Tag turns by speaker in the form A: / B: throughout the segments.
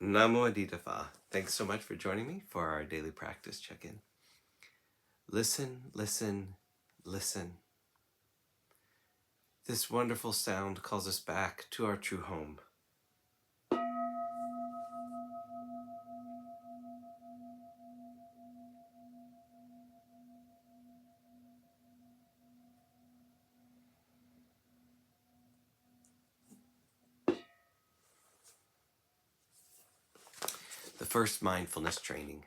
A: Namo. Thanks so much for joining me for our daily practice check-in. Listen, listen, listen. This wonderful sound calls us back to our true home. The first mindfulness training.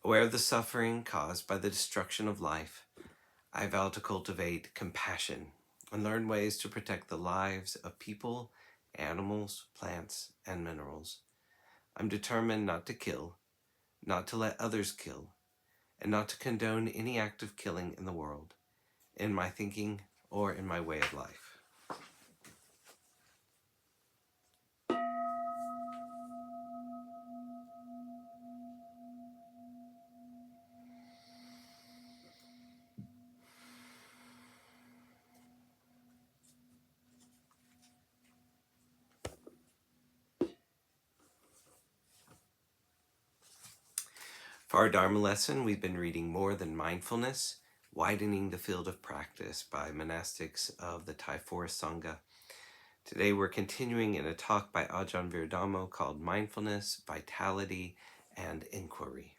A: Aware of the suffering caused by the destruction of life, I vow to cultivate compassion and learn ways to protect the lives of people, animals, plants, and minerals. I'm determined not to kill, not to let others kill, and not to condone any act of killing in the world, in my thinking or in my way of life. For our Dharma lesson, we've been reading More Than Mindfulness, Widening the Field of Practice by Monastics of the Thai Forest Sangha. Today we're continuing in a talk by Ajahn Virdamo called Mindfulness, Vitality, and Inquiry.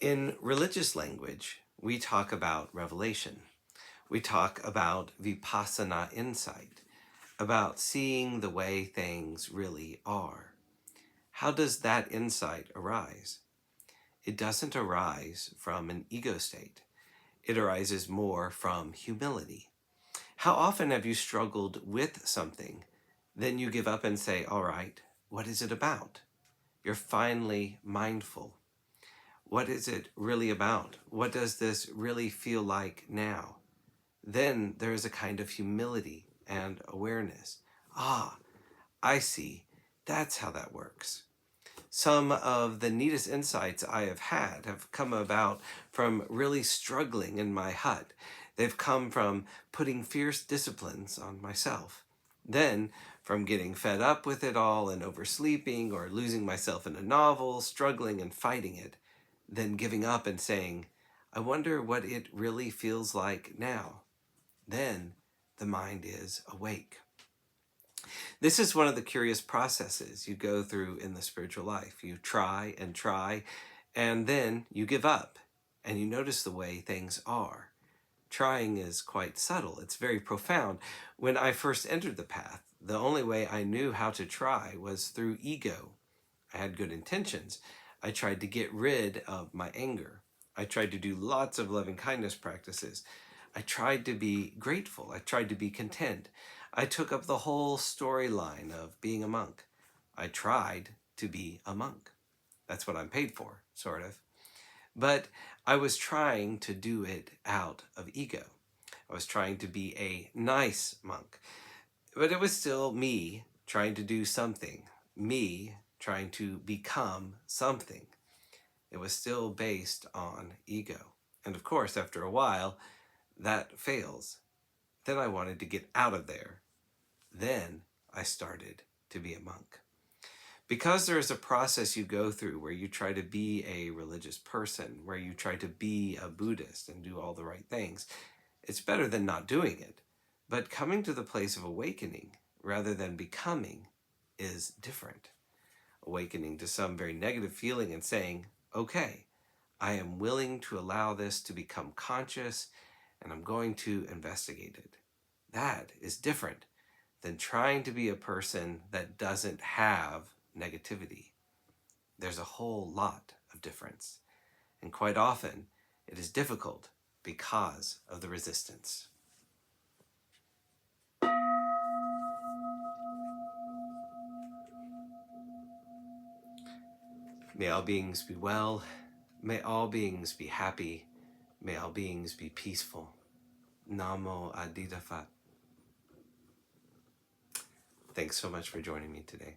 A: In religious language, we talk about revelation. We talk about vipassana insight, about seeing the way things really are. How does that insight arise? It doesn't arise from an ego state. It arises more from humility. How often have you struggled with something, then you give up and say, all right, what is it about? You're finally mindful. What is it really about? What does this really feel like now? Then there is a kind of humility and awareness. Ah, I see. That's how that works. Some of the neatest insights I have come about from really struggling in my hut. They've come from putting fierce disciplines on myself. Then from getting fed up with it all and oversleeping or losing myself in a novel, struggling and fighting it. Then giving up and saying, I wonder what it really feels like now. Then the mind is awake. This is one of the curious processes you go through in the spiritual life. You try, and then you give up, and you notice the way things are. Trying is quite subtle. It's very profound. When I first entered the path, the only way I knew how to try was through ego. I had good intentions. I tried to get rid of my anger. I tried to do lots of loving kindness practices. I tried to be grateful. I tried to be content. I took up the whole storyline of being a monk. I tried to be a monk. That's what I'm paid for, sort of. But I was trying to do it out of ego. I was trying to be a nice monk. But it was still me trying to do something. Me trying to become something. It was still based on ego. And of course, after a while, that fails. Then I wanted to get out of there. Then I started to be a monk. Because there is a process you go through where you try to be a religious person, where you try to be a Buddhist and do all the right things, it's better than not doing it. But coming to the place of awakening rather than becoming is different. Awakening to some very negative feeling and saying, okay, I am willing to allow this to become conscious and I'm going to investigate it. That is different than trying to be a person that doesn't have negativity. There's a whole lot of difference. And quite often, it is difficult because of the resistance. May all beings be well. May all beings be happy. May all beings be peaceful. Namo Phat. Thanks so much for joining me today.